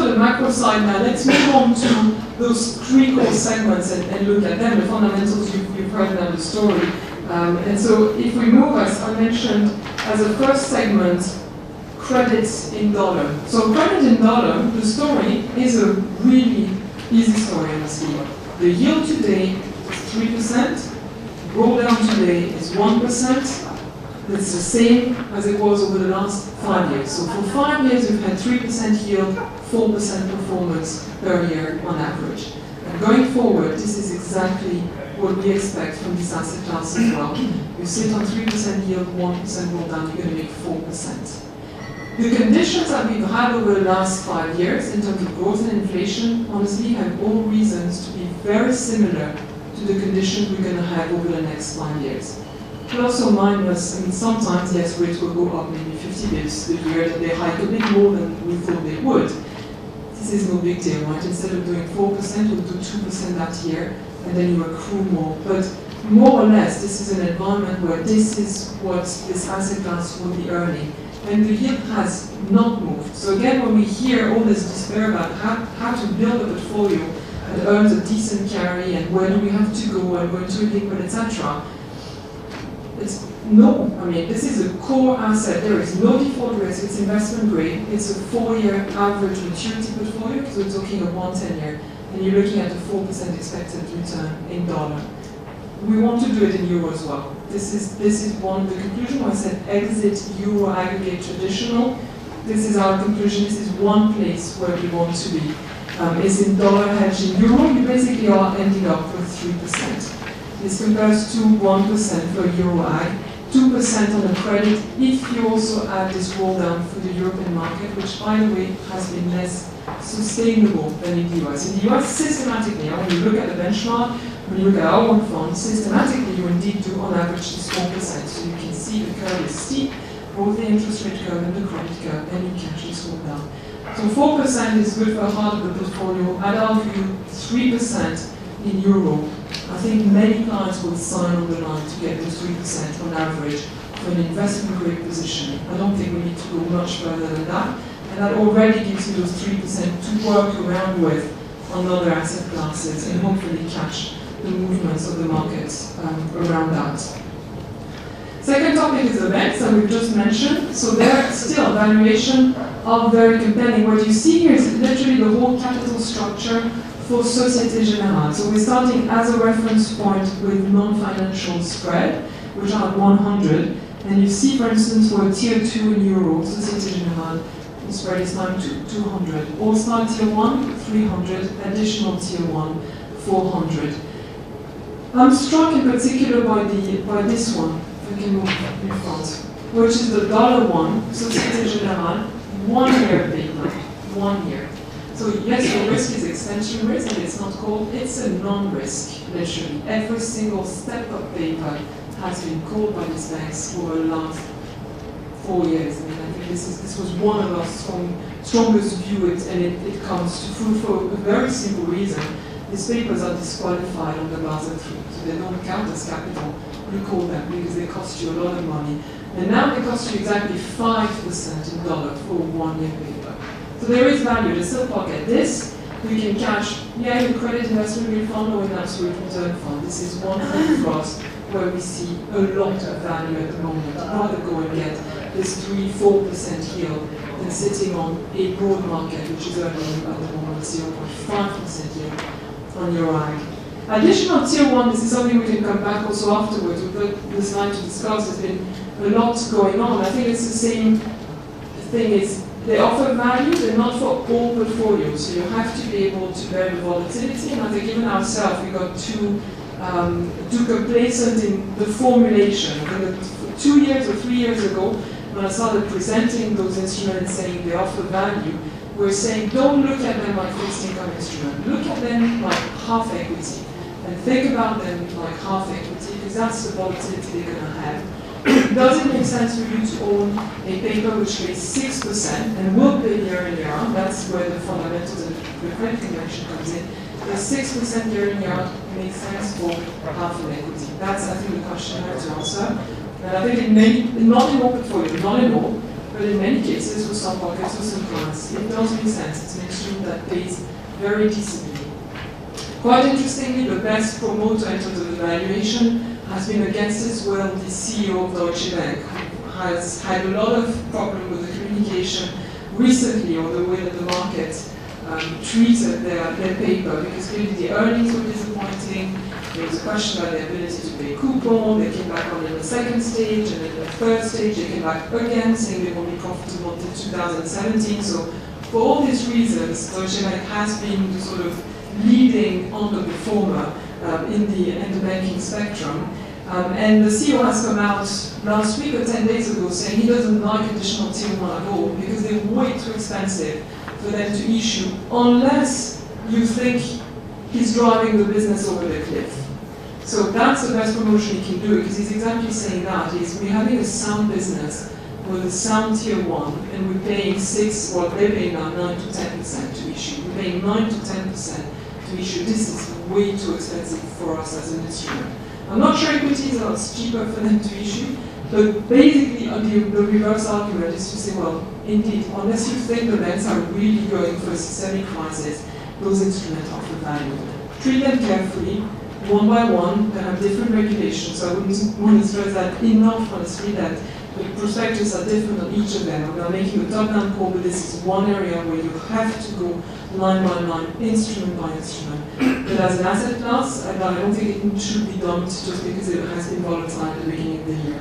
the macro side now. Let's move on to those three core segments and look at them. The fundamentals, you've heard now the story. And so if we move, as I mentioned, as a first segment, credits in dollar. So credit in dollar, the story is a really easy story, honestly. The yield today is 3%, roll down today is 1%. It's the same as it was over the last 5 years. So for 5 years, we've had 3% yield, 4% performance per year on average. And going forward, this is exactly what we expect from this asset class as well. You sit on 3% yield, 1% roll down, you're going to make 4%. The conditions that we've had over the last 5 years in terms of growth and inflation, honestly, have all reasons to be very similar to the conditions we're going to have over the next 5 years. Plus or minus, I mean, sometimes, yes, rates will go up maybe 50 bps the year that they hike a bit more than we thought they would. This is no big deal, right? Instead of doing 4%, we'll do 2% that year, and then you accrue more. But more or less, this is an environment where this is what this asset class will be earning. And the yield has not moved. So again, when we hear all this despair about how to build a portfolio that earns a decent carry, and where do we have to go, and going to liquid, etc., it's no. I mean, this is a core asset. There is no default risk. It's investment grade. It's a 4-year average maturity portfolio, because we're talking of 1 10-year, and you're looking at a 4% expected return in dollar. We want to do it in euro as well. This is one of the conclusions. I said exit euro aggregate traditional. This is our conclusion. This is one place where we want to be. It's in dollar hedge in euro. You basically are ending up with 3%. This compares to 1% for Euro Ag, 2% on the credit if you also add this roll down for the European market, which, by the way, has been less sustainable than in the US. In the US, systematically, when you look at the benchmark, when you look at our own funds, systematically you indeed do on average this 4%. So you can see the curve is steep, both the interest rate curve and the credit curve, and you can actually slow down. So 4% is good for half of the portfolio. I'd argue 3% in euro. I think many clients will sign on the line to get the 3% on average for an investment grade position. I don't think we need to go much further than that. And that already gives you those 3% to work around with on other asset classes and hopefully catch the movements of the markets around that. Second topic is the banks that we've just mentioned. So their still valuation are very compelling. What you see here is literally the whole capital structure for Société Générale. So we're starting as a reference point with non-financial spread, which are at 100. And you see, for instance, for tier 2 in euro, Société Générale, the spread is down to 200. All-star tier 1, 300. Additional tier 1, 400. I'm struck in particular by this one, if I can move in front, which is the dollar one, Société Générale, 1 year paper, 1 year. So yes, the risk is extension risk, and it's not called, it's a non-risk, literally. Every single step of paper has been called by these banks over the last 4 years. I mean, I think this was one of our strongest views, and it comes to fruit for a very simple reason. These papers are disqualified under Basel III, so they don't count as capital. You call them because they cost you a lot of money. And now they cost you exactly 5% in dollar for a 1 year paper. So there is value. There's still pocket. This we can catch, the credit investment grade fund or an absolute return fund. This is one thing for us where we see a lot of value at the moment. I'd rather go and get this 3-4% yield than sitting on a broad market, which is earning at the moment 0.5% yield on your ag. Additional tier 1, this is something we can come back also afterwards. We've got the slide to discuss. There's been a lot going on. I think it's the same thing. Is they offer value, they're not for all portfolios. So you have to be able to bear the volatility. And I think even ourselves, we got too complacent in the formulation. I think 2 years or 3 years ago, when I started presenting those instruments saying they offer value, we're saying don't look at them like fixed income instrument. Look at them like half equity. And think about them like half equity, because that's the volatility they're going to have. Does it make sense for you to own a paper which pays 6% and will pay year in year out? That's where the fundamentals of the credit convention comes in. Does 6% year in year out make sense for half an equity? That's, I think, the question I have to answer. And I think not in all portfolios, not in all, but in many cases, for some pockets, for some clients, it does make sense. It's an instrument that pays very decently. Quite interestingly, the best promoter in terms of evaluation has been against as well the CEO of Deutsche Bank, who has had a lot of problem with the communication recently on the way that the market treated their paper, because clearly the earnings were disappointing. There was a question about their ability to pay coupon. They came back on in the second stage, and in the third stage they came back again, saying they won't be profitable until 2017. So for all these reasons, Deutsche Bank has been the sort of leading underperformer in the banking spectrum. And the CEO has come out last week or 10 days ago saying he doesn't like additional Tier 1 at all because they're way too expensive for them to issue unless you think he's driving the business over the cliff. So that's the best promotion he can do, because he's exactly saying that. We're having a sound business with a sound Tier 1, and we're paying they're paying now 9 to 10% to issue. We're paying 9 to 10% to issue. This is way too expensive for us as an instrument. I'm not sure equities are cheaper for them to issue, but basically the reverse argument is to say, well, indeed, unless you think the banks are really going for a systemic crisis, those instruments offer value. Treat them carefully, one by one. They have different regulations, so I wouldn't want to stress that enough, honestly, that the prospectus are different on each of them. We are making a top-down call, but this is one area where you have to go line by line, instrument by instrument. But as an asset class, I don't think it should be dumped just because it has been volatile at the beginning of the year.